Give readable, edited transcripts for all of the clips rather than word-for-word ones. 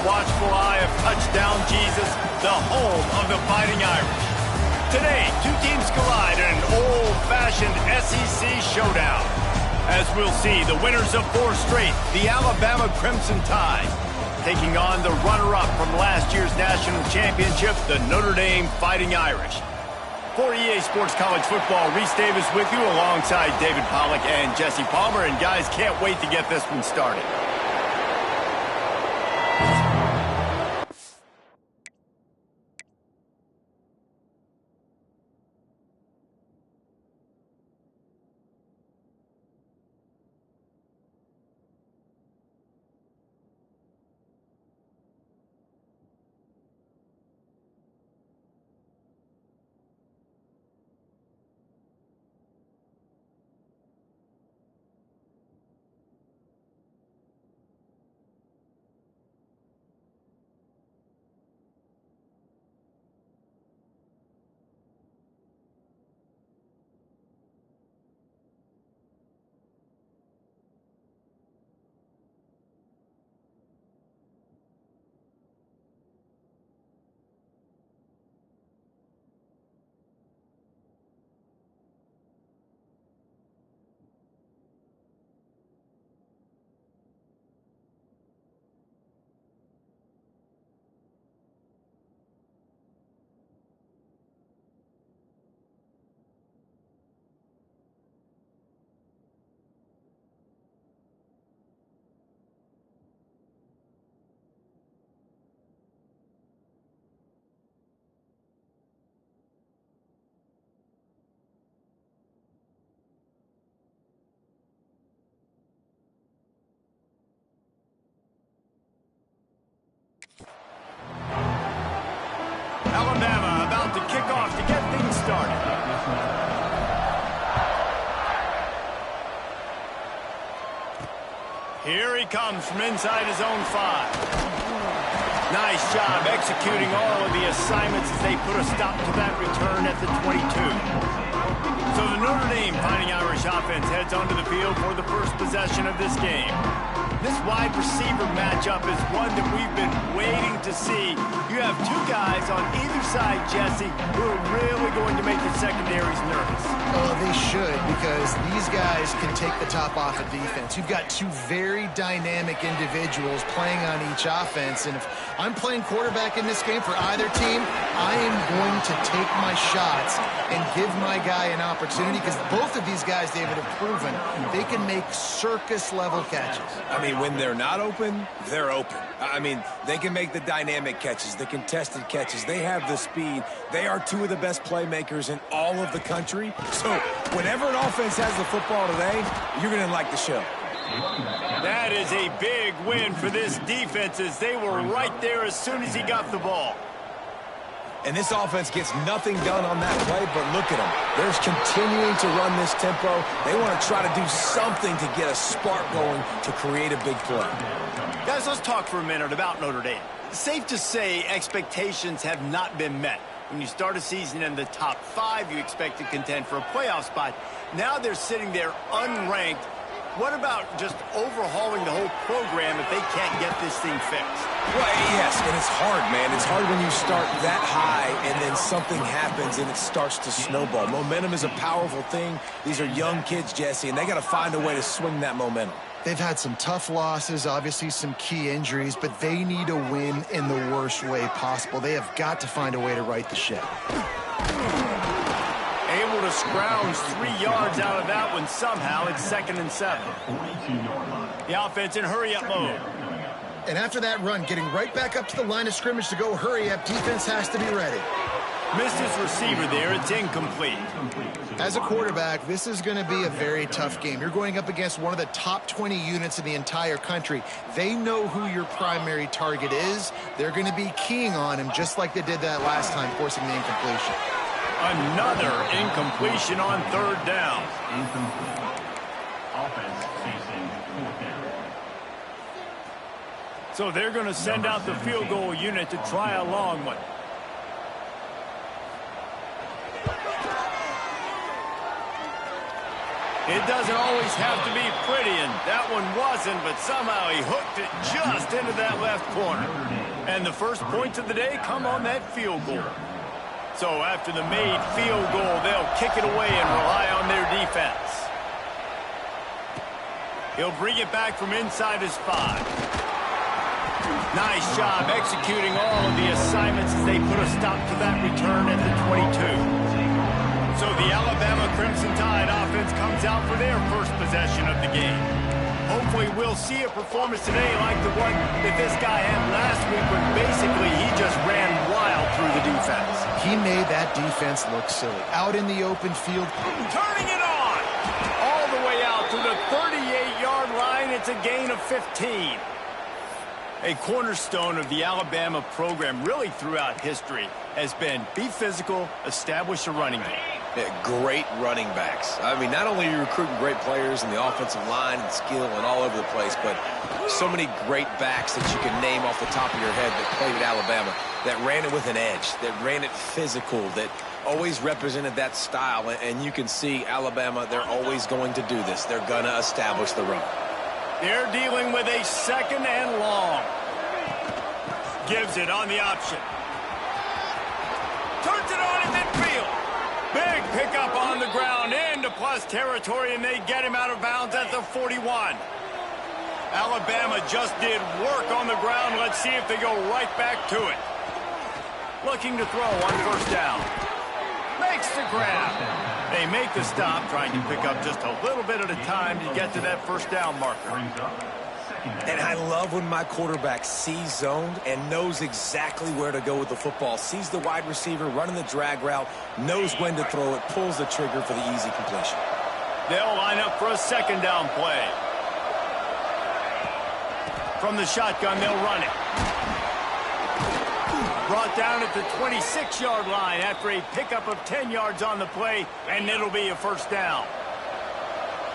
watchful eye of Touchdown Jesus, the home of the Fighting Irish. Today, two teams collide in an old-fashioned SEC showdown. As we'll see, the winners of 4 straight, the Alabama Crimson Tide, taking on the runner-up from last year's national championship, the Notre Dame Fighting Irish. For EA Sports College Football, Reese Davis with you alongside David Pollack and Jesse Palmer. And guys, can't wait to get this one started. Alabama about to kick off to get things started. Here he comes from inside his own 5. Nice job executing all of the assignments as they put a stop to that return at the 22. So the Notre Dame Fighting Irish offense heads onto the field for the first possession of this game. This wide receiver matchup is one that we've been waiting to see. You have 2 guys on either side, Jesse, who are really going to make the secondaries nervous. Oh, they should, because these guys can take the top off of defense. You've got 2 very dynamic individuals playing on each offense, and if I'm playing quarterback in this game for either team, I am going to take my shots and give my guy an opportunity, because both of these guys, David, have proven they can make circus-level catches. I mean, when they're not open, they're open. I mean, they can make the dynamic catches, the contested catches. They have the speed. They are 2 of the best playmakers in all of the country. So whenever an offense has the football today, you're going to like the show. That is a big win for this defense, as they were right there as soon as he got the ball. And this offense gets nothing done on that play, but look at them. They're continuing to run this tempo. They want to try to do something to get a spark going to create a big play. Guys, let's talk for a minute about Notre Dame. Safe to say expectations have not been met. When you start a season in the top 5, you expect to contend for a playoff spot. Now they're sitting there unranked. What about just overhauling the whole program if they can't get this thing fixed? Well, yes, and it's hard, man. It's hard when you start that high and then something happens and it starts to snowball. Momentum is a powerful thing. These are young kids, Jesse, and they got to find a way to swing that momentum. They've had some tough losses, obviously some key injuries, but they need a win in the worst way possible. They have got to find a way to right the ship. Able to scrounge 3 yards out of that one somehow. It's 2nd and 7. The offense in hurry-up mode. And after that run, getting right back up to the line of scrimmage to go hurry up, defense has to be ready. Missed his receiver there. It's incomplete. As a quarterback, this is going to be a very tough game. You're going up against one of the top 20 units in the entire country. They know who your primary target is. They're going to be keying on him just like they did that last time, forcing the incompletion. Another incompletion on 3rd down. Offense facing 4th down. So they're going to send out the field goal unit to try a long one. It doesn't always have to be pretty, and that one wasn't, but somehow he hooked it just into that left corner. And the first points of the day come on that field goal. So after the made field goal, they'll kick it away and rely on their defense. He'll bring it back from inside his 5. Nice job executing all of the assignments as they put a stop to that return at the 22. So the Alabama Crimson Tide offense comes out for their first possession of the game. Hopefully we'll see a performance today like the one that this guy had last week when basically he just ran wild through the defense. He made that defense look silly. Out in the open field. Turning it on! All the way out to the 38-yard line. It's a gain of 15. A cornerstone of the Alabama program really throughout history has been be physical, establish a running game. Yeah, great running backs. I mean, not only are you recruiting great players in the offensive line and skill and all over the place, but so many great backs that you can name off the top of your head that played at Alabama, that ran it with an edge, that ran it physical, that always represented that style. And you can see Alabama, they're always going to do this. They're going to establish the run. They're dealing with a 2nd and long. Gives it on the option. Turns it on in midfield. Big pickup on the ground into plus territory, and they get him out of bounds at the 41. Alabama just did work on the ground. Let's see if they go right back to it. Looking to throw on 1st down. Makes the grab. They make the stop, trying to pick up just a little bit at a time to get to that 1st down marker. And I love when my quarterback sees zoned and knows exactly where to go with the football. Sees the wide receiver running the drag route, knows when to throw it, pulls the trigger for the easy completion. They'll line up for a 2nd down play. From the shotgun, they'll run it. Brought down at the 26-yard line after a pickup of 10 yards on the play, and it'll be a 1st down.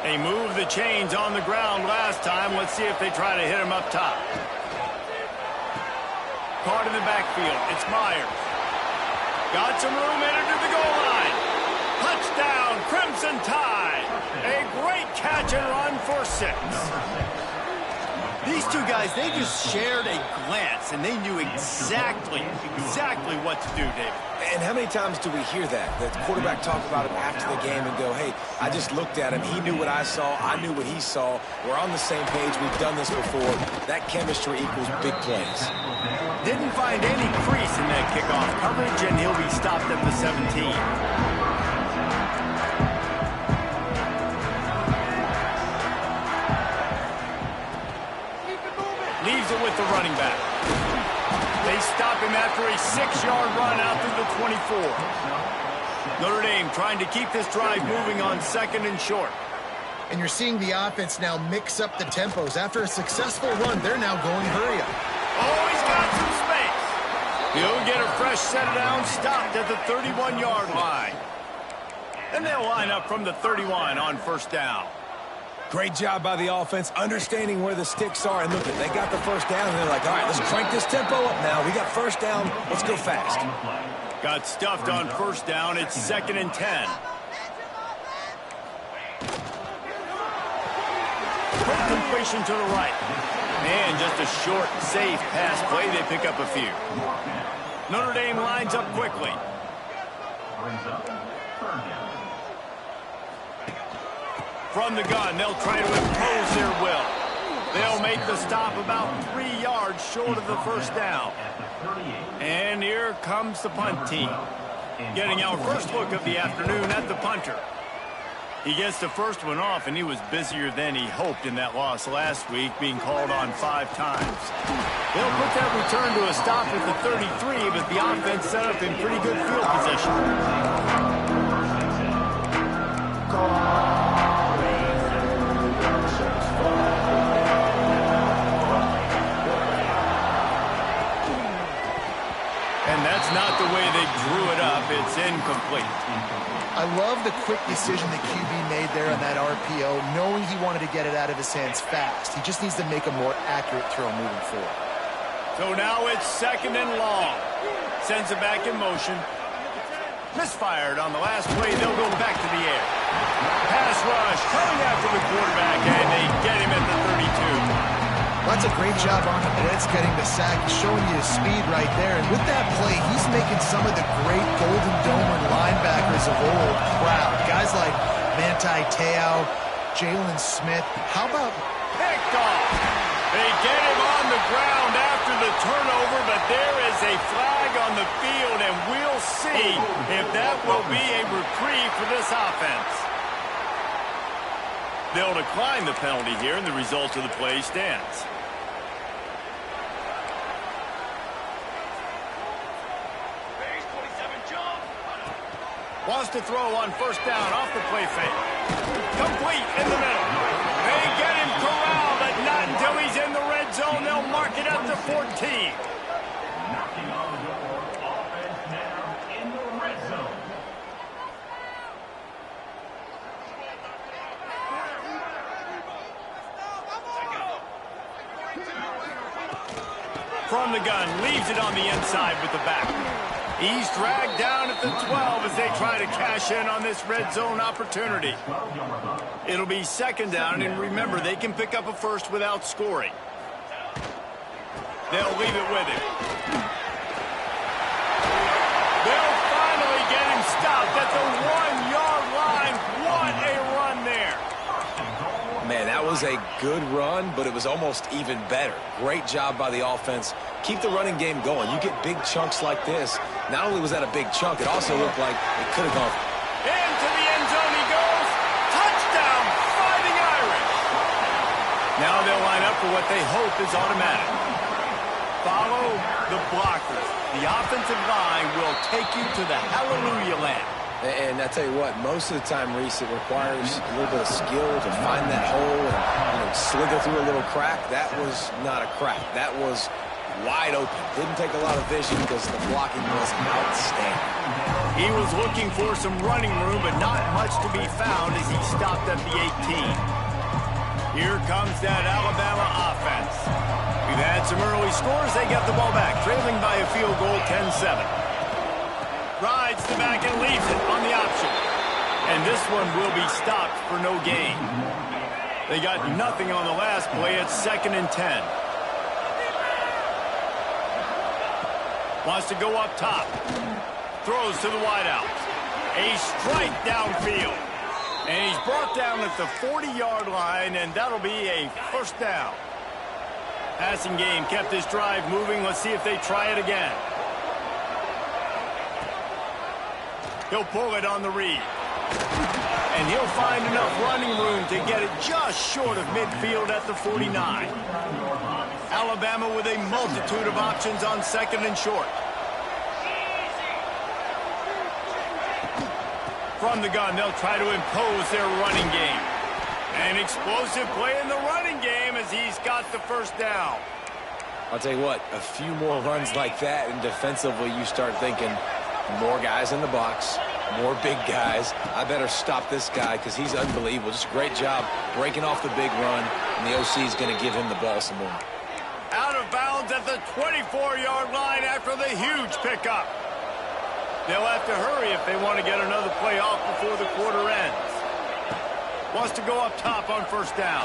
They moved the chains on the ground last time. Let's see if they try to hit him up top. Caught in the backfield. It's Myers. Got some room headed to the goal line. Touchdown, Crimson Tide. A great catch and run for 6. These two guys, they just shared a glance, and they knew exactly what to do, David. And how many times do we hear that? The quarterback talk about it after the game and go, hey, I just looked at him. He knew what I saw. I knew what he saw. We're on the same page. We've done this before. That chemistry equals big plays. Didn't find any crease in that kickoff coverage, and he'll be stopped at the 17. Leaves it with the running back. They stop him after a 6-yard run out through the 24. Notre Dame trying to keep this drive moving on 2nd and short. And you're seeing the offense now mix up the tempos. After a successful run, they're now going hurry up. Oh, he's got some space. He'll get a fresh set down, stopped at the 31-yard line. And they'll line up from the 31 on 1st down. Great job by the offense, understanding where the sticks are. And look, they got the 1st down, and they're like, all right, let's crank this tempo up now. We got 1st down. Let's go fast. Got stuffed on 1st down. It's 2nd and 10. Quick completion to the right. And just a short, safe pass play. They pick up a few. Notre Dame lines up quickly. From the gun, they'll try to impose their will. They'll make the stop about 3 yards short of the 1st down. And here comes the punt team. Getting our first look of the afternoon at the punter. He gets the first one off, and he was busier than he hoped in that loss last week, being called on 5 times. They'll put that return to a stop at the 33, but the offense set up in pretty good field position. And that's not the way they drew it up. It's incomplete. I love the quick decision that QB made there on that RPO, knowing he wanted to get it out of his hands fast. He just needs to make a more accurate throw moving forward. So now it's 2nd and long. Sends it back in motion. Misfired on the last play. They'll go back to the air. Pass rush coming after the quarterback, and they get him at the 32. That's a great job on the blitz, getting the sack, showing you his speed right there. And with that play, he's making some of the great Golden Domer linebackers of old proud. Guys like Manti Te'o, Jalen Smith. How about... Picked off. They get him on the ground after the turnover, but there is a flag on the field, and we'll see if that will be a reprieve for this offense. They'll decline the penalty here, and the result of the play stands. Wants to throw on first down off the play fake. Complete in the middle. They get him corralled, but not until he's in the red zone. They'll mark it up to 14. Knocking on the door. Offense now in the red zone. From the gun, leaves it on the inside with the back. He's dragged down at the 12 as they try to cash in on this red zone opportunity. It'll be second down, and remember, they can pick up a first without scoring. They'll leave it with him. They'll finally get him stopped at the 1-yard line. What a run there. Man, that was a good run, but it was almost even better. Great job by the offense. Keep the running game going. You get big chunks like this. Not only was that a big chunk, it also looked like it could have gone. Into the end zone he goes. Touchdown, Fighting Irish. Now they'll line up for what they hope is automatic. Follow the blockers. The offensive line will take you to the hallelujah land. And I tell you what, most of the time, Reese, it requires a little bit of skill to find that hole and slither through a little crack. That was not a crack. That was wide open. Didn't take a lot of vision because the blocking was outstanding. He was looking for some running room, but not much to be found as he stopped at the 18. Here comes that Alabama offense. We've had some early scores. They get the ball back, trailing by a field goal, 10-7. Rides the back and leaves it on the option. And this one will be stopped for no gain. They got nothing on the last play. It's 2nd and 10. Wants to go up top. Throws to the wideout. A strike downfield. And he's brought down at the 40-yard line, and that'll be a first down. Passing game kept this drive moving. Let's see if they try it again. He'll pull it on the read. And he'll find enough running room to get it just short of midfield at the 49. Alabama with a multitude of options on 2nd and short. From the gun, they'll try to impose their running game. An explosive play in the running game as he's got the first down. I'll tell you what, a few more runs like that, and defensively you start thinking, more guys in the box, more big guys. I better stop this guy because he's unbelievable. Just a great job breaking off the big run, and the OC is going to give him the ball some more. Out of bounds at the 24-yard line after the huge pickup. They'll have to hurry if they want to get another play off before the quarter ends. Wants to go up top on first down.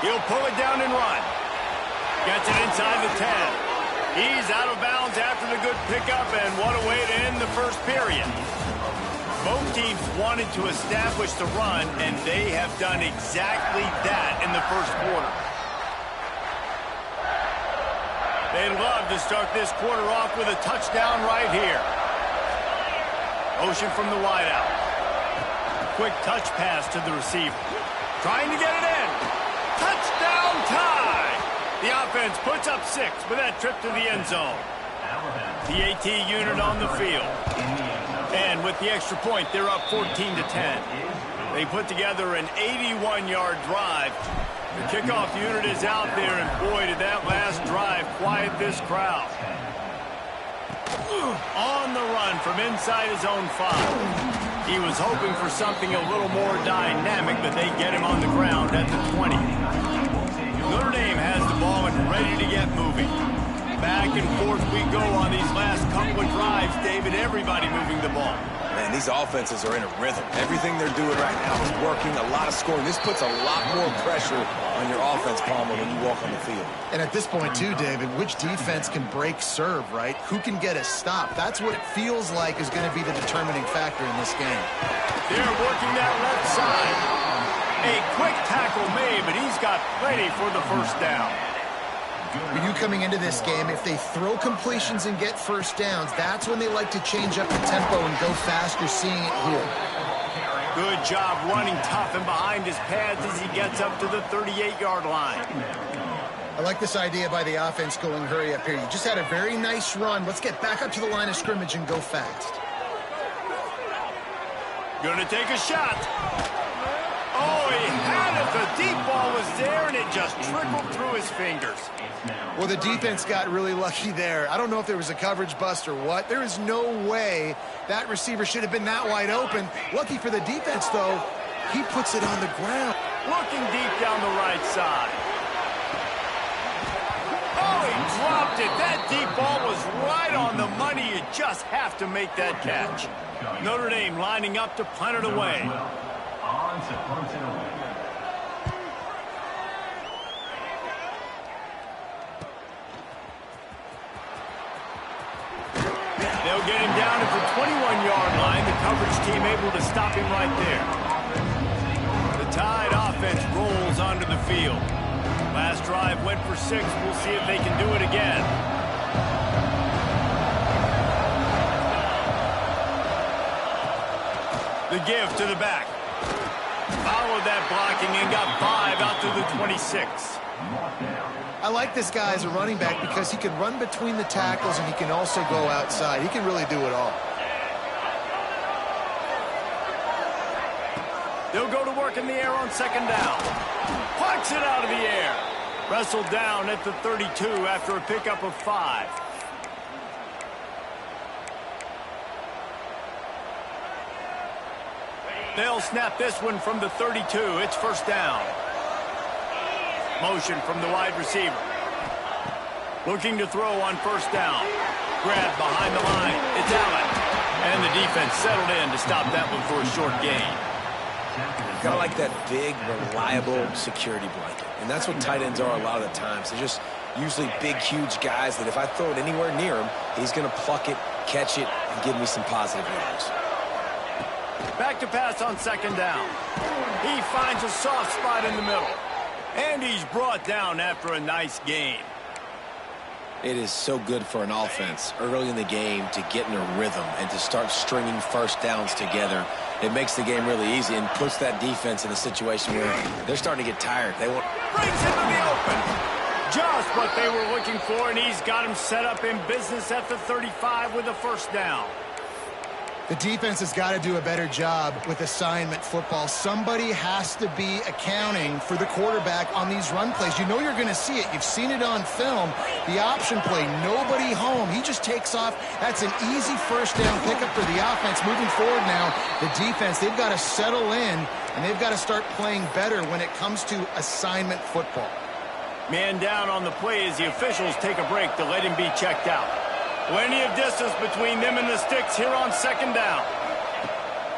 He'll pull it down and run. Gets it inside the 10. He's out of bounds after the good pickup, and what a way to end the first period. Both teams wanted to establish the run, and they have done exactly that in the first quarter. They'd love to start this quarter off with a touchdown right here. Motion from the wideout. Quick touch pass to the receiver. Trying to get it in. Touchdown tie! The offense puts up 6 with that trip to the end zone. The AT unit on the field. And with the extra point, they're up 14-10. They put together an 81-yard drive. The kickoff unit is out there, and boy, did that last drive quiet this crowd. On the run from inside his own 5. He was hoping for something a little more dynamic, but they get him on the ground at the 20. Notre Dame has the ball and ready to get moving. Back and forth we go on these last couple of drives, David. Everybody moving the ball. Man, these offenses are in a rhythm. Everything they're doing right now is working, a lot of scoring. This puts a lot more pressure on your offense, Palmer, when you walk on the field. And at this point, too, David, which defense can break serve, right? Who can get a stop? That's what it feels like is going to be the determining factor in this game. They're working that left side. A quick tackle made, but he's got plenty for the first down. For you coming into this game, if they throw completions and get first downs, that's when they like to change up the tempo and go fast. You're seeing it here. Good job running tough and behind his pads as he gets up to the 38-yard line. I like this idea by the offense going hurry up here. You just had a very nice run. Let's get back up to the line of scrimmage and go fast. Gonna take a shot. Oh, he had it. The deep ball was there, and it just trickled through his fingers. Well, the defense got really lucky there. I don't know if there was a coverage bust or what. There is no way that receiver should have been that wide open. Lucky for the defense, though, he puts it on the ground. Looking deep down the right side. Oh, he dropped it. That deep ball was right on the money. You just have to make that catch. Notre Dame lining up to punt it away. On to punt it away. They'll get him down at the 21-yard line. The coverage team able to stop him right there. The Tide offense rolls onto the field. Last drive went for 6. We'll see if they can do it again. The give to the back. Followed that blocking and got 5 out to the 26. I like this guy as a running back because he can run between the tackles and he can also go outside. He can really do it all. They'll go to work in the air on second down. Plucks it out of the air. Wrestled down at the 32 after a pickup of 5. They'll snap this one from the 32. It's first down. Motion from the wide receiver. Looking to throw on first down. Grab behind the line. It's Allen. And the defense settled in to stop that one for a short gain. Kind of like that big, reliable security blanket. And that's what tight ends are a lot of the times. They're just usually big, huge guys that if I throw it anywhere near him, he's going to pluck it, catch it, and give me some positive yards. Back to pass on second down. He finds a soft spot in the middle. And he's brought down after a nice gain. It is so good for an offense early in the game to get in a rhythm and to start stringing first downs together. It makes the game really easy and puts that defense in a situation where they're starting to get tired. They won't. Brings him to the open. Just what they were looking for, and he's got him set up in business at the 35 with a first down. The defense has got to do a better job with assignment football. Somebody has to be accounting for the quarterback on these run plays. You know you're going to see it. You've seen it on film. The option play, nobody home. He just takes off. That's an easy first down pickup for the offense. Moving forward now, the defense, they've got to settle in, and they've got to start playing better when it comes to assignment football. Man down on the play as the officials take a break to let him be checked out. Plenty of distance between them and the sticks here on second down.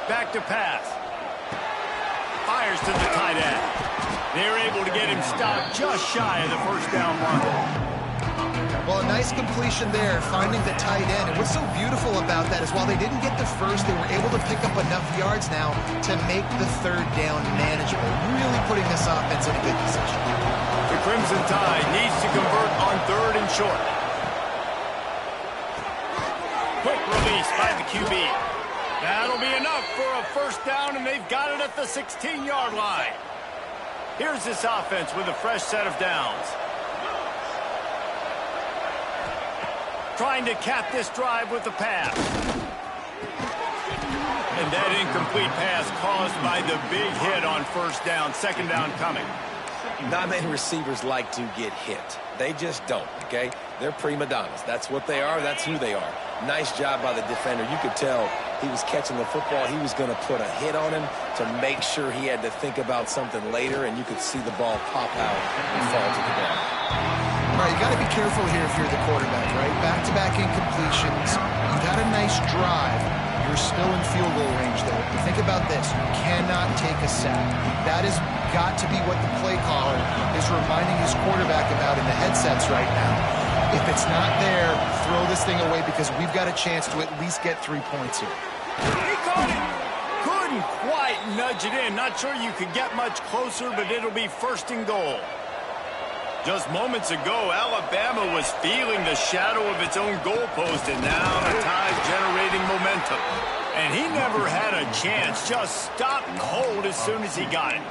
Back to pass. Fires to the tight end. They're able to get him stopped just shy of the first down line. Well, a nice completion there, finding the tight end. And what's so beautiful about that is while they didn't get the first, they were able to pick up enough yards now to make the third down manageable. Really putting this offense in a good position. The Crimson Tide needs to convert on third and short. Quick release by the QB. That'll be enough for a first down, and they've got it at the 16-yard line. Here's this offense with a fresh set of downs. Trying to cap this drive with the pass. And that incomplete pass caused by the big hit on first down. Second down coming. Not many receivers like to get hit. They just don't, okay? They're prima donnas. That's what they are. That's who they are. Nice job by the defender. You could tell he was catching the football. He was going to put a hit on him to make sure he had to think about something later, and you could see the ball pop out and fall to the ground. All right, you got to be careful here if you're the quarterback, right? Back-to-back incompletions. You've had a nice drive. You're still in field goal range, though. Think about this. You cannot take a sack. That has got to be what the play caller is reminding his quarterback about in the headsets right now. If it's not there, throw this thing away because we've got a chance to at least get 3 points here. He caught it. Couldn't quite nudge it in. Not sure you could get much closer, but it'll be 1st and goal. Just moments ago, Alabama was feeling the shadow of its own goalpost, and now the Tide's generating momentum. And he never had a chance. Just stopped cold as soon as he got it.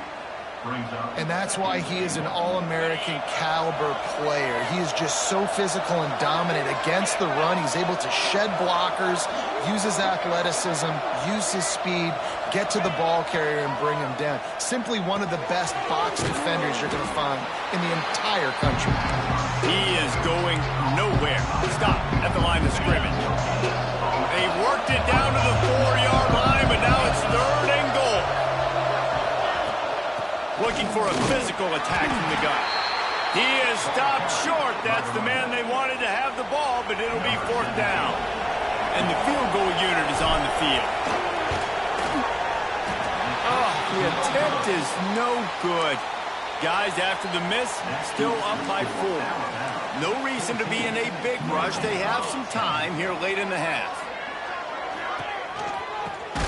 And that's why he is an All-American caliber player. He is just so physical and dominant against the run. He's able to shed blockers, use his athleticism, use his speed, get to the ball carrier and bring him down. Simply one of the best box defenders you're going to find in the entire country. He is going nowhere. Stop at the line of scrimmage. They worked it down to the 4-yard line, but now it's 3rd and goal. Looking for a physical attack from the gun. He is stopped short. That's the man they wanted to have the ball, but it'll be 4th down. And the field goal unit is on the field. Oh, the attempt is no good. Guys, after the miss, still up by 4. No reason to be in a big rush. They have some time here late in the half.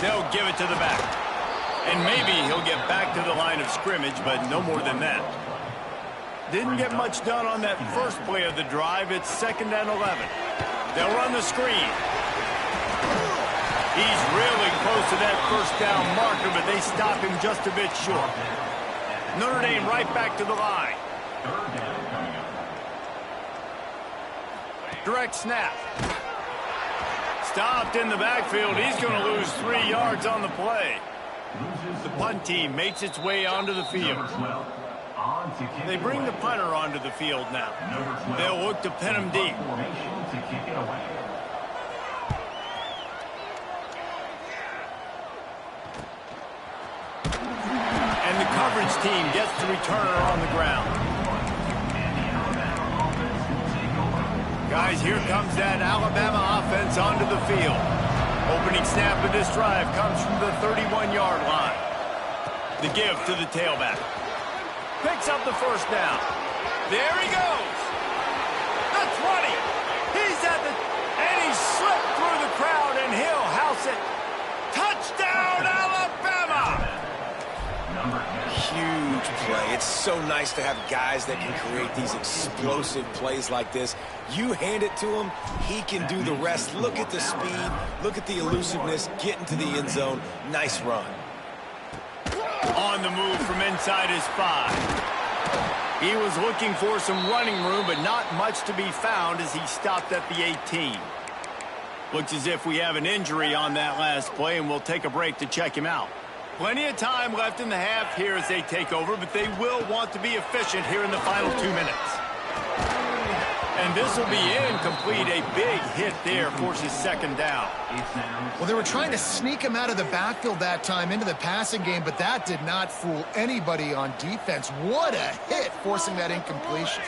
They'll give it to the back. And maybe he'll get back to the line of scrimmage, but no more than that. Didn't get much done on that first play of the drive. It's 2nd and 11. They'll run the screen. He's really close to that 1st down marker, but they stop him just a bit short. Notre Dame right back to the line. Direct snap. Stopped in the backfield. He's going to lose 3 yards on the play. The punt team makes its way onto the field. They bring the punter onto the field now. They'll look to pin him deep. And the coverage team gets the returner on the ground. Guys, here comes that Alabama offense onto the field. Opening snap of this drive comes from the 31-yard line. The give to the tailback. Picks up the 1st down. There he goes. The 20. He's at the... And he slipped through the crowd, and he'll house it. Touchdown, Alabama! Huge play. It's so nice to have guys that can create these explosive plays like this. You hand it to him, he can do the rest. Look at the speed, look at the elusiveness, get into the end zone. Nice run. On the move from inside his 5. He was looking for some running room, but not much to be found as he stopped at the 18. Looks as if we have an injury on that last play, and we'll take a break to check him out. Plenty of time left in the half here as they take over, but they will want to be efficient here in the final 2 minutes. And this will be incomplete. A big hit there forces 2nd down. Well, they were trying to sneak him out of the backfield that time into the passing game, but that did not fool anybody on defense. What a hit, forcing that incompletion.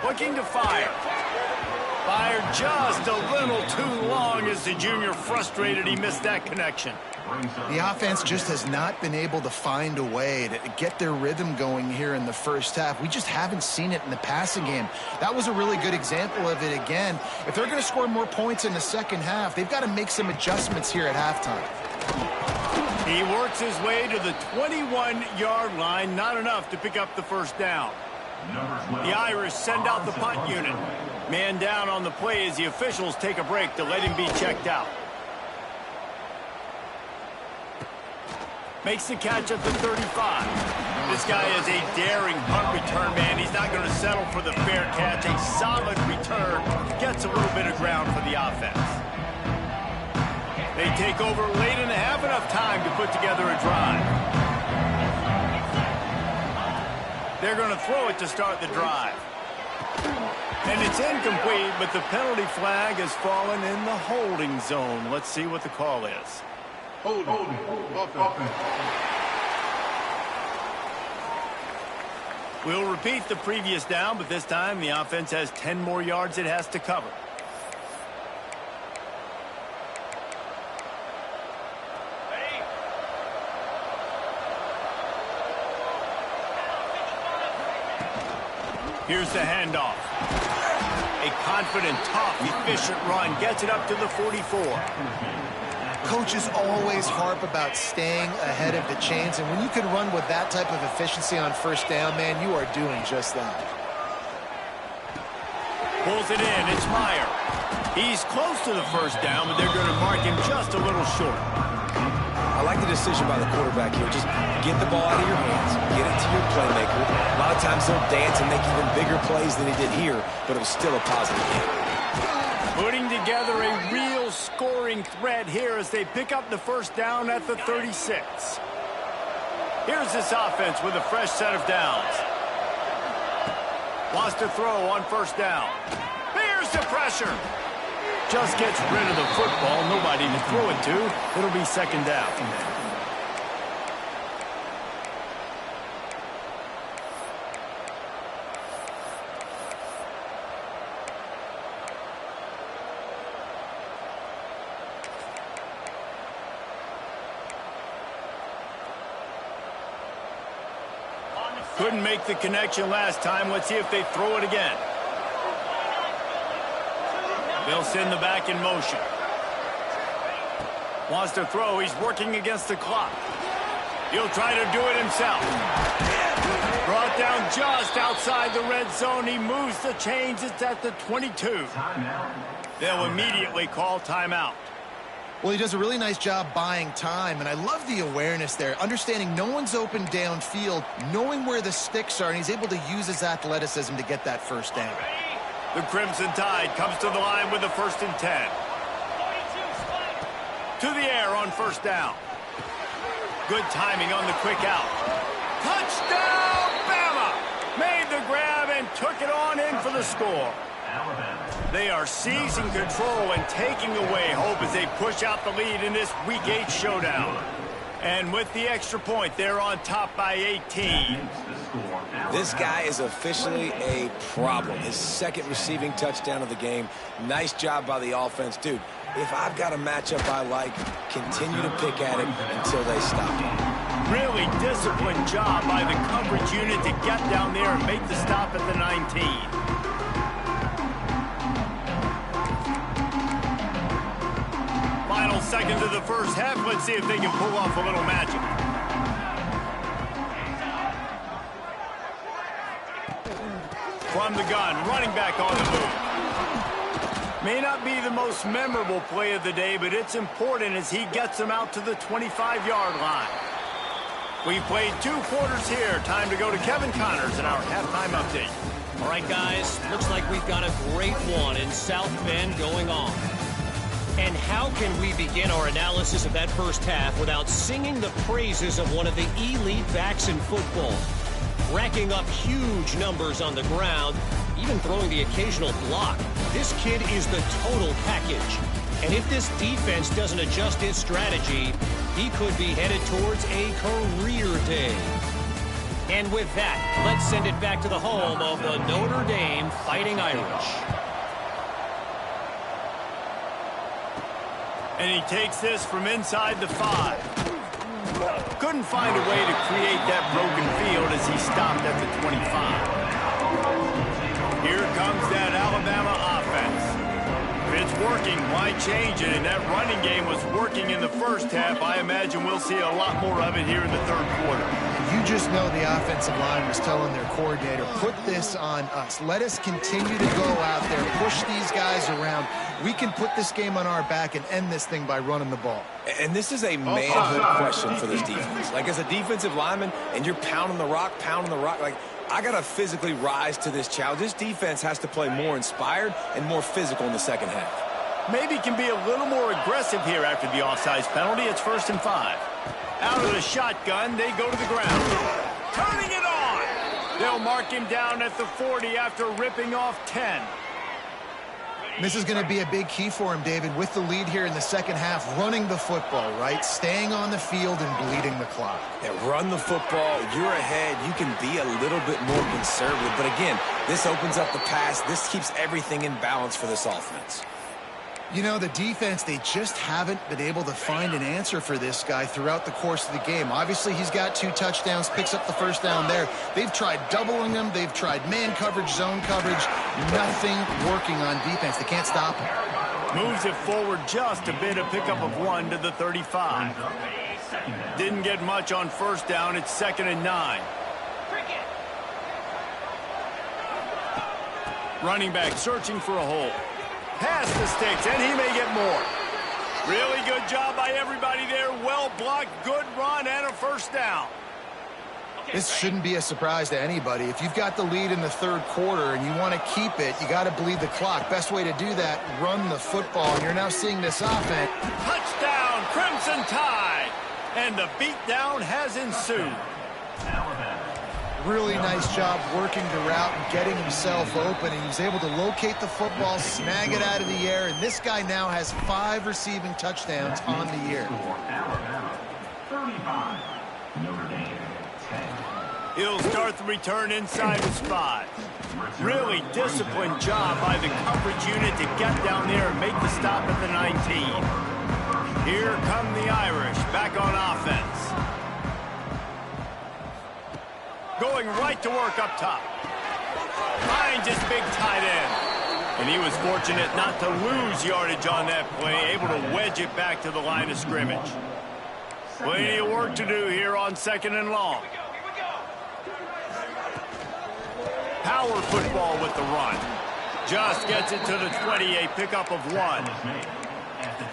Looking to fire. Fired just a little too long as the junior frustrated he missed that connection. The offense just has not been able to find a way to get their rhythm going here in the 1st half. We just haven't seen it in the passing game. That was a really good example of it again. If they're going to score more points in the 2nd half, they've got to make some adjustments here at halftime. He works his way to the 21-yard line. Not enough to pick up the 1st down. The Irish send out the punt unit. Man down on the play as the officials take a break to let him be checked out. Makes the catch at the 35. This guy is a daring punt return man. He's not going to settle for the fair catch. A solid return. Gets a little bit of ground for the offense. They take over late in the half. Enough time to put together a drive. They're going to throw it to start the drive. And it's incomplete, but the penalty flag has fallen in the holding zone. Let's see what the call is. Holding. We'll repeat the previous down, but this time the offense has 10 more yards it has to cover. Here's the handoff. A confident, tough, efficient run gets it up to the 44. Coaches always harp about staying ahead of the chains, and when you can run with that type of efficiency on first down, man, you are doing just that. Pulls it in. It's Meyer. He's close to the first down, but they're going to mark him just a little short. I like the decision by the quarterback here. Just get the ball out of your hands, get it to your playmaker. A lot of times he'll dance and make even bigger plays than he did here, but it was still a positive game. Putting together a real scoring threat here as they pick up the first down at the 36. Here's this offense with a fresh set of downs. Wants to throw on first down. Here's the pressure. Just gets rid of the football. Nobody to throw it to. It'll be second down. Couldn't make the connection last time. Let's see if they throw it again. They'll send the back in motion. Wants to throw. He's working against the clock. He'll try to do it himself. Brought down just outside the red zone. He moves the chains. It's at the 22. They'll immediately call timeout. Well, he does a really nice job buying time, and I love the awareness there, understanding no one's open downfield, knowing where the sticks are, and he's able to use his athleticism to get that first down. The Crimson Tide comes to the line with the 1st and 10. To the air on first down. Good timing on the quick out. Touchdown, Bama! Made the grab and took it on in for the score. They are seizing control and taking away hope as they push out the lead in this Week 8 showdown. And with the extra point, they're on top by 18. This guy is officially a problem. His second receiving touchdown of the game. Nice job by the offense. Dude, if I've got a matchup I like, continue to pick at it until they stop it. Really disciplined job by the coverage unit to get down there and make the stop at the 19. Final seconds of the first half. Let's see if they can pull off a little magic. From the gun, running back on the move. May not be the most memorable play of the day, but it's important as he gets them out to the 25-yard line. We've played 2 quarters here. Time to go to Kevin Connors in our halftime update. All right, guys, looks like we've got a great one in South Bend going on. And how can we begin our analysis of that first half without singing the praises of one of the elite backs in football? Racking up huge numbers on the ground, even throwing the occasional block. This kid is the total package. And if this defense doesn't adjust its strategy, he could be headed towards a career day. And with that, let's send it back to the home of the Notre Dame Fighting Irish. And he takes this from inside the 5. Couldn't find a way to create that broken field as he stopped at the 25. Here comes that Alabama offense. If it's working, why change it? And that running game was working in the first half. I imagine we'll see a lot more of it here in the third quarter. You just know the offensive line was telling their coordinator, put this on us. Let us continue to go out there, push these guys around. We can put this game on our back and end this thing by running the ball. And this is a manhood question for this defense. Like, as a defensive lineman, and you're pounding the rock, like, I got to physically rise to this challenge. This defense has to play more inspired and more physical in the second half. Maybe can be a little more aggressive here after the offsides penalty. It's 1st and 5. Out of the shotgun, they go to the ground. Turning it on! They'll mark him down at the 40 after ripping off 10. This is going to be a big key for him, David, with the lead here in the second half, running the football, right? Staying on the field and bleeding the clock. Yeah, run the football. You're ahead. You can be a little bit more conservative. But again, this opens up the pass. This keeps everything in balance for this offense. You know, the defense, they just haven't been able to find an answer for this guy throughout the course of the game. Obviously, he's got 2 touchdowns, picks up the first down there. They've tried doubling him. They've tried man coverage, zone coverage. Nothing working on defense. They can't stop him. Moves it forward just a bit, a pickup of 1 to the 35. Didn't get much on first down. It's 2nd and 9. Running back searching for a hole. Past the sticks, and he may get more. Really good job by everybody there. Well blocked, good run, and a first down. This shouldn't be a surprise to anybody. If you've got the lead in the 3rd quarter and you want to keep it, you got to bleed the clock. Best way to do that, run the football. And you're now seeing this offense. Touchdown, Crimson Tide. And the beatdown has ensued. Really nice job working the route and getting himself open. He was able to locate the football, snag it out of the air, and this guy now has 5 receiving touchdowns on the year. 35. Notre Dame 10. He'll start the return inside his 5. Really disciplined job by the coverage unit to get down there and make the stop at the 19. Here come the Irish back on offense. Going right to work up top. Finds his big tight end. And he was fortunate not to lose yardage on that play, able to wedge it back to the line of scrimmage. Plenty of work to do here on 2nd and long. Power football with the run. Just gets it to the 20, a pickup of 1.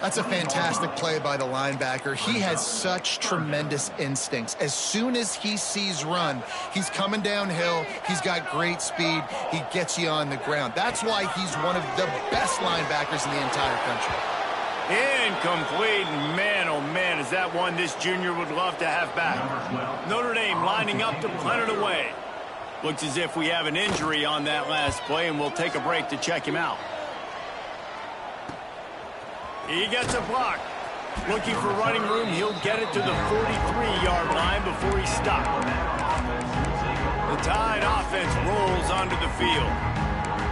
That's a fantastic play by the linebacker. He has such tremendous instincts. As soon as he sees run, he's coming downhill. He's got great speed. He gets you on the ground. That's why he's one of the best linebackers in the entire country. Incomplete. Man, oh man, is that one this junior would love to have back. Notre Dame lining up to punt it away. Looks as if we have an injury on that last play, and we'll take a break to check him out. He gets a block. Looking for running room. He'll get it to the 43-yard line before he's stopped. The Tide offense rolls onto the field.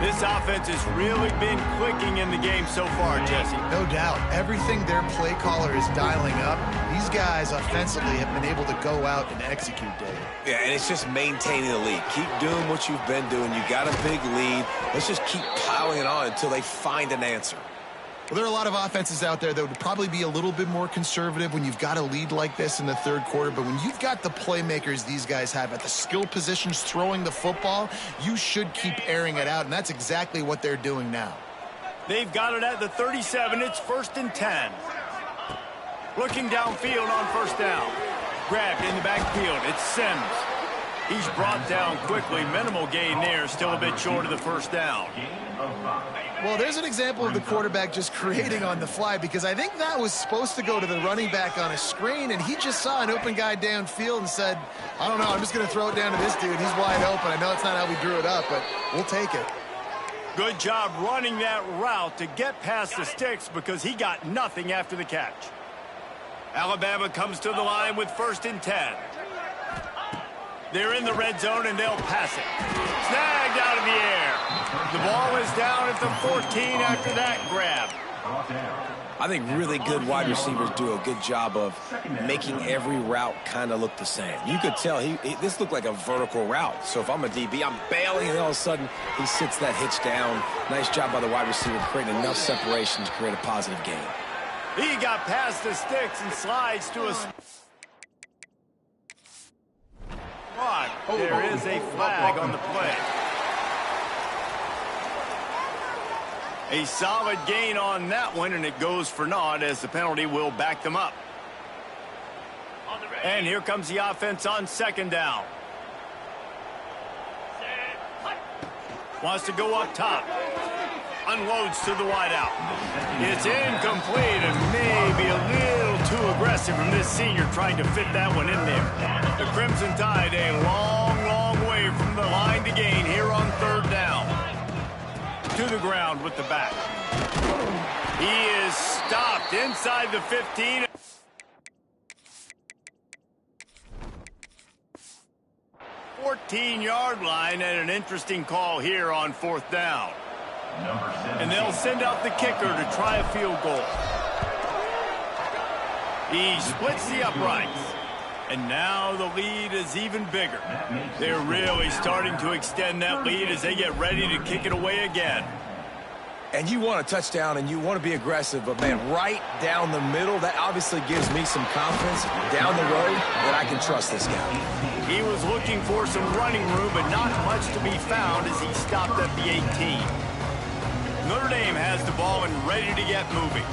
This offense has really been clicking in the game so far, Jesse. No doubt. Everything their play caller is dialing up, these guys offensively have been able to go out and execute, Dave. Yeah, and it's just maintaining the lead. Keep doing what you've been doing. You got a big lead. Let's just keep piling it on until they find an answer. Well, there are a lot of offenses out there that would probably be a little bit more conservative when you've got a lead like this in the 3rd quarter. But when you've got the playmakers these guys have at the skill positions throwing the football, you should keep airing it out. And that's exactly what they're doing now. They've got it at the 37. It's 1st and 10. Looking downfield on first down. Grabbed in the backfield. It's Sims. He's brought down quickly. Minimal gain there. Still a bit short of the first down. Well, there's an example of the quarterback just creating on the fly, because I think that was supposed to go to the running back on a screen, and he just saw an open guy downfield and said, I don't know, I'm just going to throw it down to this dude. He's wide open. I know it's not how we drew it up, but we'll take it. Good job running that route to get past the sticks, because he got nothing after the catch. Alabama comes to the line with 1st and 10. They're in the red zone, and they'll pass it. Snagged out of the air. The ball is down at the 14 after that grab. I think really good wide receivers do a good job of making every route kind of look the same. You could tell this looked like a vertical route. So if I'm a DB, I'm bailing, and all of a sudden he sits that hitch down. Nice job by the wide receiver creating enough separation to create a positive gain. He got past the sticks and slides to a... There is a flag on the play. A solid gain on that one, and it goes for naught as the penalty will back them up. And here comes the offense on 2nd down. Wants to go up top. Unloads to the wideout. It's incomplete and maybe a little too aggressive from this senior trying to fit that one in there. The Crimson Tide a long, long way from the line to gain here on 3rd down. To the ground with the back. He is stopped inside the 15. ~14-yard line, and an interesting call here on 4th down. Number 7. And they'll send out the kicker to try a field goal. He splits the uprights. And now the lead is even bigger. They're really starting to extend that lead as they get ready to kick it away again. And you want a touchdown and you want to be aggressive, but man, right down the middle, that obviously gives me some confidence down the road that I can trust this guy. He was looking for some running room, but not much to be found as he stopped at the 18. Notre Dame has the ball and ready to get moving.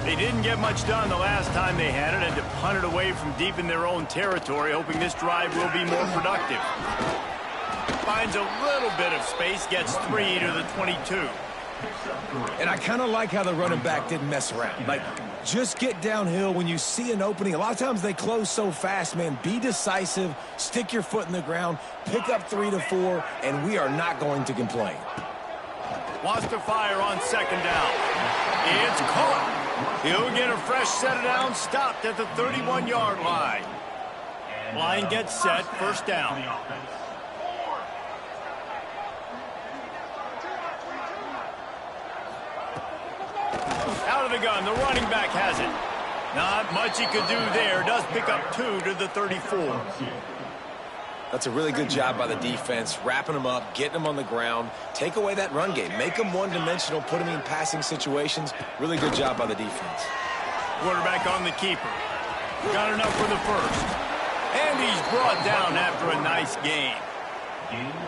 They didn't get much done the last time they had it and to punt it away from deep in their own territory, hoping this drive will be more productive. Finds a little bit of space, gets 3 to the 22. And I kind of like how the running back didn't mess around. Like, just get downhill when you see an opening. A lot of times they close so fast, man. Be decisive, stick your foot in the ground, pick up 3 to 4, and we are not going to complain. Wants to fire on second down. It's caught. He'll get a fresh set of downs, stopped at the 31-yard line. Line gets set, first down. Out of the gun, the running back has it. Not much he could do there. Does pick up 2 to the 34. That's a really good job by the defense, wrapping them up, getting them on the ground. Take away that run game. Make them one-dimensional, put them in passing situations. Really good job by the defense. Quarterback on the keeper. Got enough for the first. And he's brought down after a nice gain.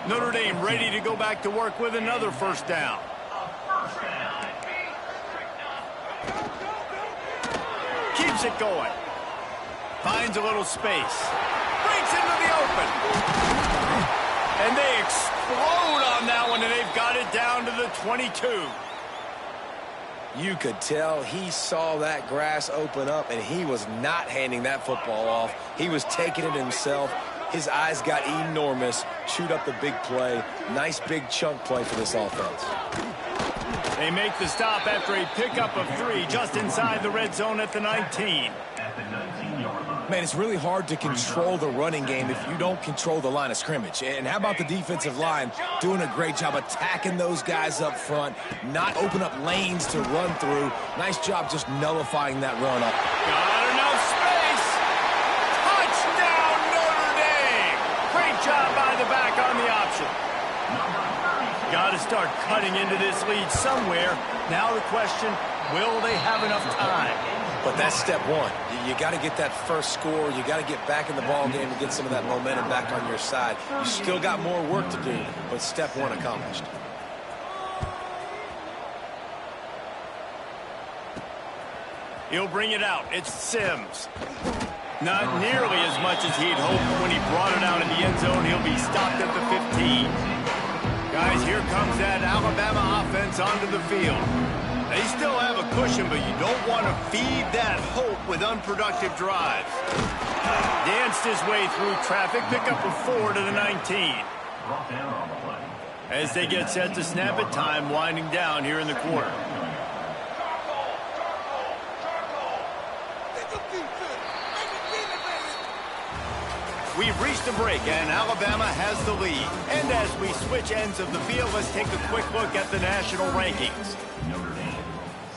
Notre Dame ready to go back to work with another first down. Keeps it going. Finds a little space. Breaks into the open. And they explode on that one, and they've got it down to the 22. You could tell he saw that grass open up, and he was not handing that football off. He was taking it himself. His eyes got enormous. Chewed up the big play. Nice big chunk play for this offense. They make the stop after a pickup of 3 just inside the red zone at the 19. Man, it's really hard to control the running game if you don't control the line of scrimmage. And how about the defensive line doing a great job attacking those guys up front, not open up lanes to run through. Nice job just nullifying that run up. Got enough space. Touchdown, Notre Dame. Great job by the back on the option. Got to start cutting into this lead somewhere. Now the question, will they have enough time? But that's step one. You got to get that first score. You got to get back in the ball game and get some of that momentum back on your side. You still got more work to do, but step one accomplished. He'll bring it out. It's Sims. Not nearly as much as he'd hoped. When he brought it out in the end zone, he'll be stopped at the 15. Guys, here comes that Alabama offense onto the field. They still have a cushion, but you don't want to feed that hope with unproductive drives. Danced his way through traffic, pick up a 4 to the 19. As they get set to snap it, time winding down here in the quarter. We've reached a break, and Alabama has the lead. And as we switch ends of the field, let's take a quick look at the national rankings. Notre Dame,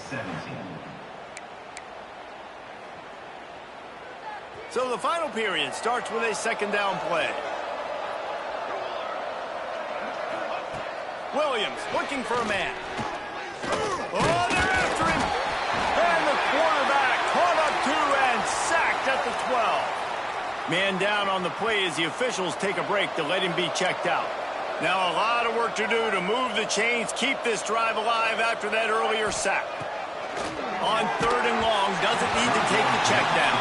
17. So the final period starts with a second down play. Williams looking for a man. Oh, they're after him. And the quarterback caught up 2 and sacked at the 12. Man down on the play as the officials take a break to let him be checked out. Now a lot of work to do to move the chains, keep this drive alive after that earlier sack. On 3rd and long, doesn't need to take the check down.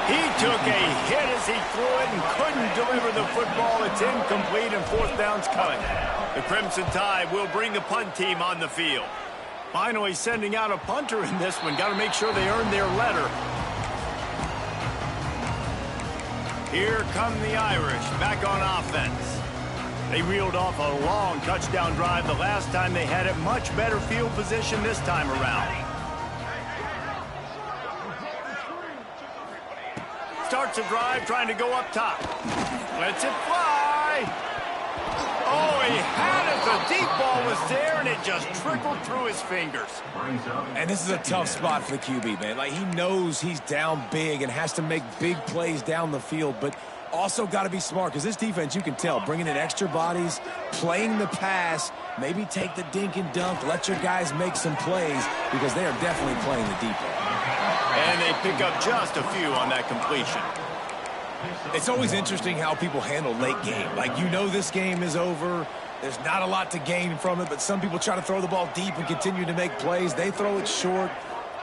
He took a hit as he threw it and couldn't deliver the football. It's incomplete and 4th down's coming. The Crimson Tide will bring the punt team on the field. Finally sending out a punter in this one. Got to make sure they earn their letter. Here come the Irish back on offense. They reeled off a long touchdown drive the last time they had it. Much better field position this time around. Starts a drive trying to go up top. Lets it fly. Oh, he had it. The deep ball was there, and it just trickled through his fingers. And this is a tough spot for the QB, man. Like, he knows he's down big and has to make big plays down the field, but also got to be smart, because this defense, you can tell, bringing in extra bodies, playing the pass, maybe take the dink and dunk, let your guys make some plays, because they are definitely playing the deep ball. And they pick up just a few on that completion. It's always interesting how people handle late game. Like, you know this game is over. There's not a lot to gain from it, but some people try to throw the ball deep and continue to make plays. They throw it short.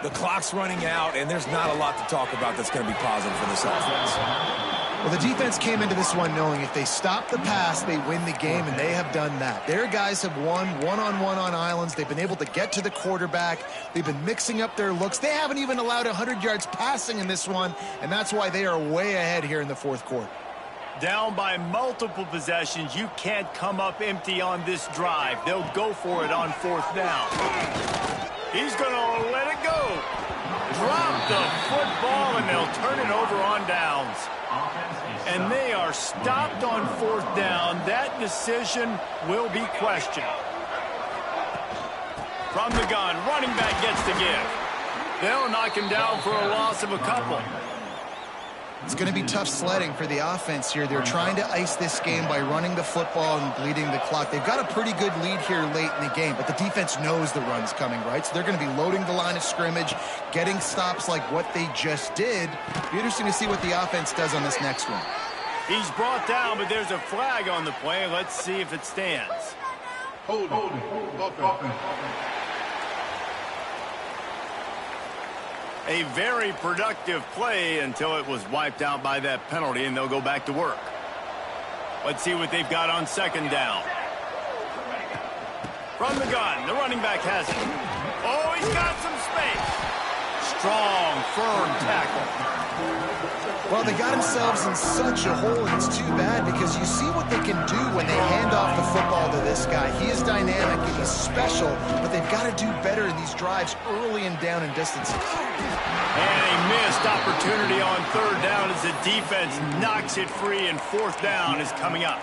The clock's running out, and there's not a lot to talk about that's going to be positive for this offense. Well, the defense came into this one knowing if they stop the pass, they win the game, and they have done that. Their guys have won one-on-one on islands. They've been able to get to the quarterback. They've been mixing up their looks. They haven't even allowed 100 yards passing in this one, and that's why they are way ahead here in the fourth quarter. Down by multiple possessions, you can't come up empty on this drive. They'll go for it on fourth down. He's going to let it go. Drop the football, and they'll turn it over on downs. And they are stopped on fourth down. That decision will be questioned. From the gun, running back gets the give. They'll knock him down for a loss of a couple. It's going to be tough sledding for the offense here. They're trying to ice this game by running the football and bleeding the clock. They've got a pretty good lead here late in the game, but the defense knows the run's coming, right? So they're going to be loading the line of scrimmage, getting stops like what they just did. Be interesting to see what the offense does on this next one. He's brought down, but there's a flag on the play. Let's see if it stands. Hold. A very productive play until it was wiped out by that penalty, and they'll go back to work. Let's see what they've got on second down. From the gun, the running back has it. Oh, he's got some space. Strong, firm tackle. Well, they got themselves in such a hole, and it's too bad because you see what they can do when they hand off the football to this guy. He is dynamic and he's special, but they've got to do better in these drives early and down and distances. And a missed opportunity on third down as the defense knocks it free, and fourth down is coming up.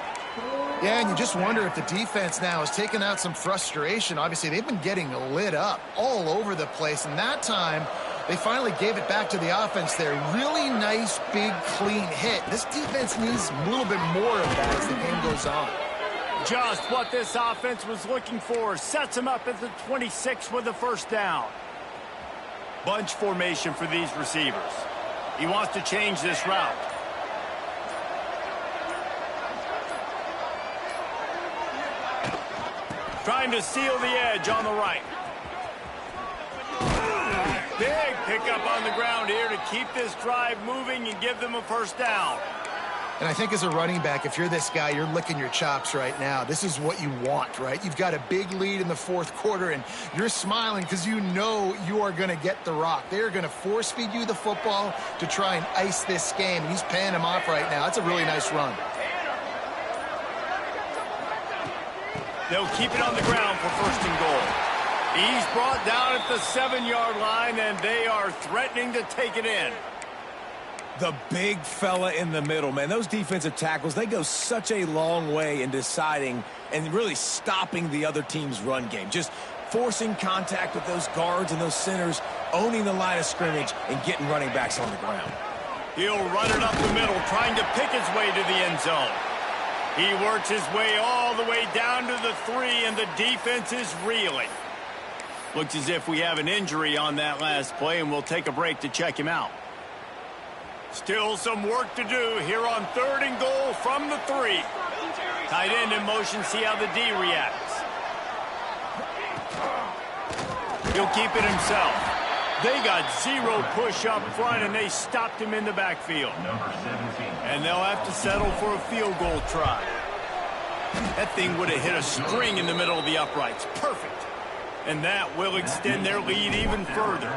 Yeah, and you just wonder if the defense now has taken out some frustration. Obviously, they've been getting lit up all over the place, and that time they finally gave it back to the offense there. Really nice, big, clean hit. This defense needs a little bit more of that as the game goes on. Just what this offense was looking for. Sets him up at the 26 with the first down. Bunch formation for these receivers. He wants to change this route. Trying to seal the edge on the right. Big pickup on the ground here to keep this drive moving and give them a first down. And I think as a running back, if you're this guy, you're licking your chops right now. This is what you want, right? You've got a big lead in the fourth quarter, and you're smiling because you know you are going to get the rock. They're going to force feed you the football to try and ice this game. And he's paying him off right now. That's a really nice run. They'll keep it on the ground for first and goal. He's brought down at the 7-yard line, and they are threatening to take it in. The big fella in the middle, man. Those defensive tackles, they go such a long way in deciding and really stopping the other team's run game. Just forcing contact with those guards and those centers, owning the line of scrimmage, and getting running backs on the ground. He'll run it up the middle, trying to pick his way to the end zone. He works his way all the way down to the 3, and the defense is reeling. Looks as if we have an injury on that last play, and we'll take a break to check him out. Still some work to do here on third and goal from the 3. Tight end in motion, see how the D reacts. He'll keep it himself. They got 0 push up front, and they stopped him in the backfield. And they'll have to settle for a field goal try. That thing would have hit a string in the middle of the uprights. Perfect. And that will extend their lead even further.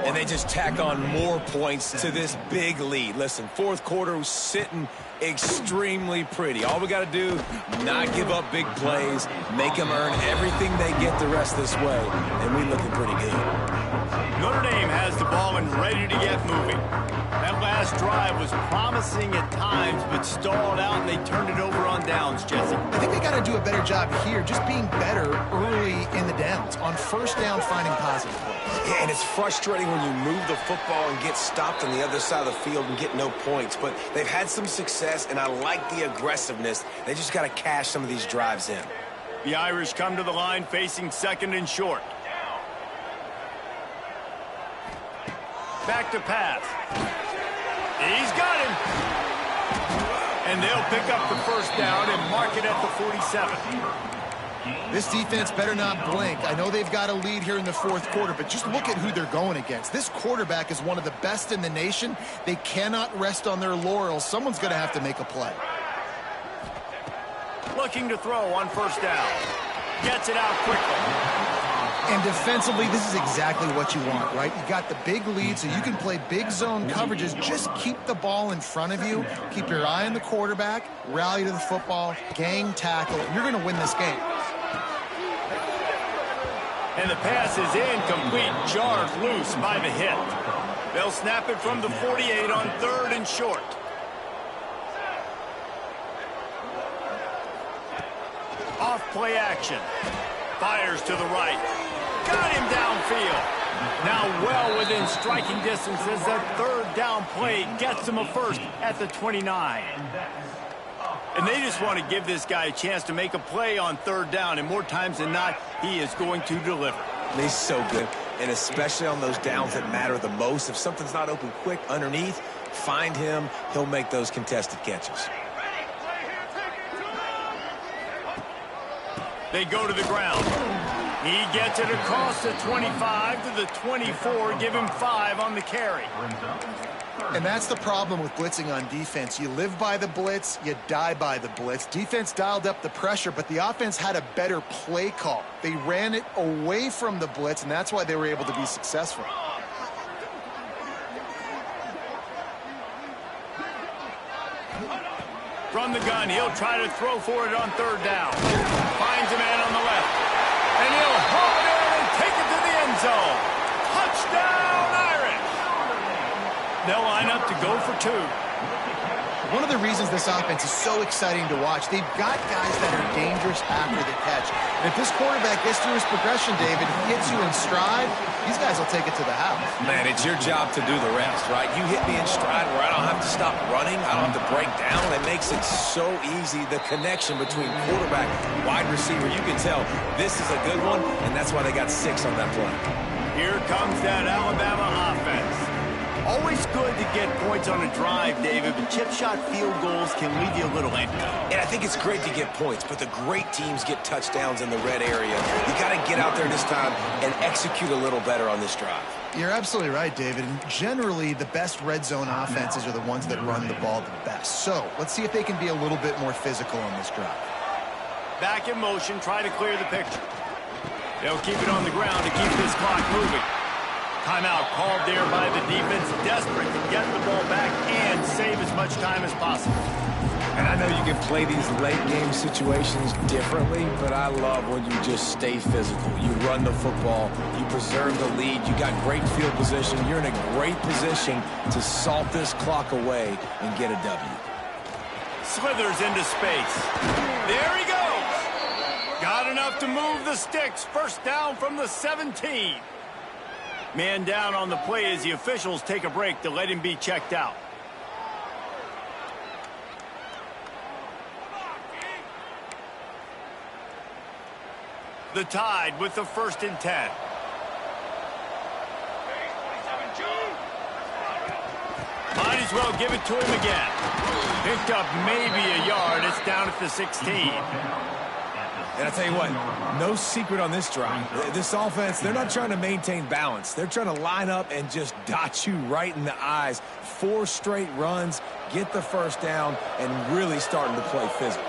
And they just tack on more points to this big lead. Listen, fourth quarter was sitting extremely pretty. All we got to do, not give up big plays, make them earn everything they get the rest this way, and we're looking pretty good. Notre Dame has the ball and ready to get moving. That last drive was promising at times, but stalled out, and they turned it over on downs, Jesse. I think they got to do a better job here, just being better early in the downs. On first down, finding positive plays. Yeah, and it's frustrating when you move the football and get stopped on the other side of the field and get no points. But they've had some success, and I like the aggressiveness. They just got to cash some of these drives in. The Irish come to the line facing second and short. Back to pass. He's got him. And they'll pick up the first down and mark it at the 47. This defense better not blink. I know they've got a lead here in the fourth quarter, but just look at who they're going against. This quarterback is one of the best in the nation. They cannot rest on their laurels. Someone's going to have to make a play. Looking to throw on first down. Gets it out quickly. And defensively, this is exactly what you want, right? You got the big lead, so you can play big zone coverages. Just keep the ball in front of you. Keep your eye on the quarterback. Rally to the football. Gang tackle. You're going to win this game. And the pass is incomplete, jarred loose by the hit. They'll snap it from the 48 on third and short. Off play action. Fires to the right. Got him downfield. Now well within striking distance as that third down play gets him a first at the 29. And they just want to give this guy a chance to make a play on third down, and more times than not, he is going to deliver. He's so good, and especially on those downs that matter the most. If something's not open quick underneath, find him. He'll make those contested catches. They go to the ground. He gets it across the 25 to the 24, give him 5 on the carry. And that's the problem with blitzing on defense. You live by the blitz, you die by the blitz. Defense dialed up the pressure, but the offense had a better play call. They ran it away from the blitz, and that's why they were able to be successful. From the gun, he'll try to throw for it on third down. Finds a man on the left. And he'll haul it in and take it to the end zone. Touchdown, Irish! They'll line up to go for 2. One of the reasons this offense is so exciting to watch, they've got guys that are dangerous after the catch. And if this quarterback gets through his progression, David, he hits you in stride, these guys will take it to the house. Man, it's your job to do the rest, right? You hit me in stride where I don't have to stop running. I don't have to break down. It makes it so easy, the connection between quarterback and wide receiver. You can tell this is a good one, and that's why they got 6 on that play. Here comes that Alabama offense. Always good to get points on a drive, David, but chip shot field goals can leave you a little empty. And I think it's great to get points, but the great teams get touchdowns in the red area. You got to get out there this time and execute a little better on this drive. You're absolutely right, David. And generally, the best red zone offenses are the ones that run the ball the best. So let's see if they can be a little bit more physical on this drive. Back in motion, try to clear the picture. They'll keep it on the ground to keep this clock moving. Timeout called there by the defense, desperate to get the ball back and save as much time as possible. And I know you can play these late-game situations differently, but I love when you just stay physical. You run the football, you preserve the lead, you got great field position, you're in a great position to salt this clock away and get a W. Slithers into space. There he goes. Got enough to move the sticks. First down from the 17. Man down on the play as the officials take a break to let him be checked out. The Tide with the 1st and 10. Might as well give it to him again. Picked up maybe a yard. It's down at the 16. And I tell you what, no secret on this drive. This offense, they're not trying to maintain balance. They're trying to line up and just dot you right in the eyes. 4 straight runs, get the first down, and really starting to play physical.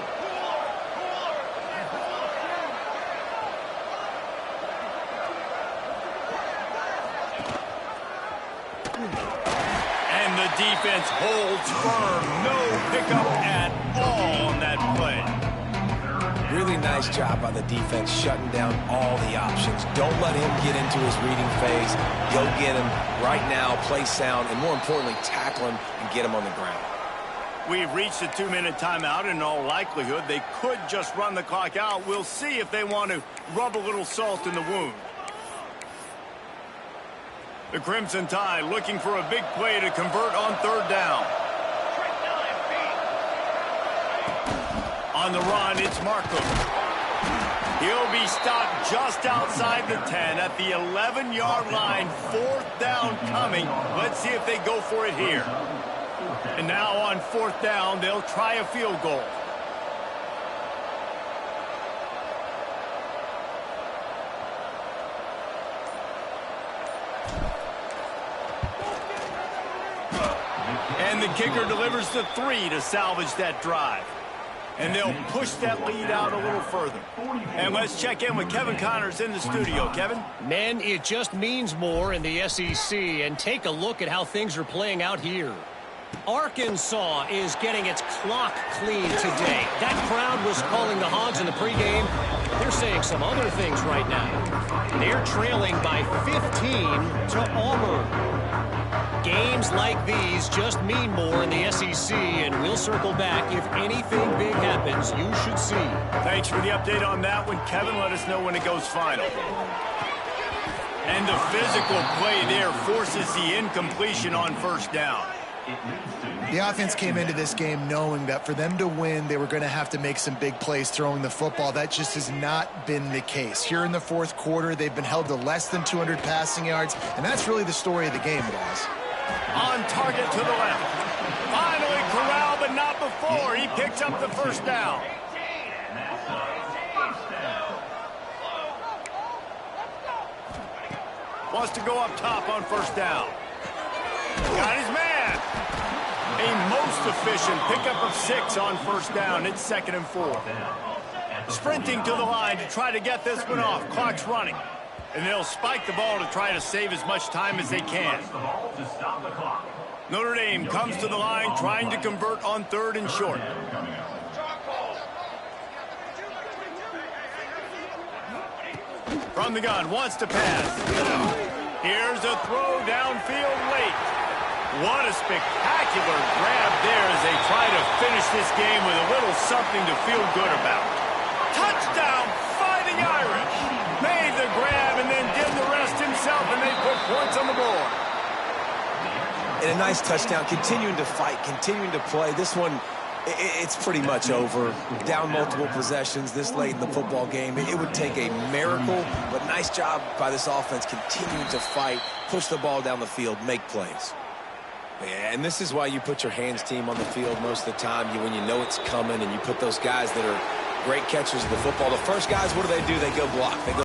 And the defense holds firm. No pickup at all on that play. Really nice job by the defense shutting down all the options. Don't let him get into his reading phase. Go get him right now, play sound, and more importantly, tackle him and get him on the ground. We've reached a 2-minute timeout. In all likelihood, they could just run the clock out. We'll see if they want to rub a little salt in the wound. The Crimson Tide looking for a big play to convert on 3rd down. On the run, it's Markham. He'll be stopped just outside the 10 at the 11-yard line. 4th down coming. Let's see if they go for it here. And now on 4th down, they'll try a field goal. And the kicker delivers the 3 to salvage that drive. And they'll push that lead out a little further. And let's check in with Kevin Connors in the studio. Kevin? Men, it just means more in the SEC. And take a look at how things are playing out here. Arkansas is getting its clock clean today. That crowd was calling the Hogs in the pregame. They're saying some other things right now. They're trailing by 15 to Auburn. Games like these just mean more in the SEC, and we'll circle back. If anything big happens, you should see. Thanks for the update on that one, Kevin. Let us know when it goes final. And the physical play there forces the incompletion on 1st down. The offense came into this game knowing that for them to win, they were going to have to make some big plays throwing the football. That just has not been the case. Here in the 4th quarter, they've been held to less than 200 passing yards, and that's really the story of the game, guys. On target to the left. Finally corralled, but not before. He picks up the 1st down. Wants to go up top on 1st down. Got his man. A most efficient pickup of 6 on 1st down. It's 2nd and 4. Sprinting to the line to try to get this one off. Clock's running. And they'll spike the ball to try to save as much time as they can. Notre Dame comes to the line trying to convert on 3rd and short. From the gun, wants to pass. Here's a throw downfield late. What a spectacular grab there as they try to finish this game with a little something to feel good about. Touchdown, Fighting Irish. Made the grab and then did the rest himself, and they put points on the board. And a nice touchdown, continuing to fight, continuing to play. This one, it's pretty much over. Down multiple possessions this late in the football game. It would take a miracle, but nice job by this offense continuing to fight, push the ball down the field, make plays. And this is why you put your hands team on the field most of the time. When you know it's coming and you put those guys that are great catchers of the football. The first guys, what do? They go block. They go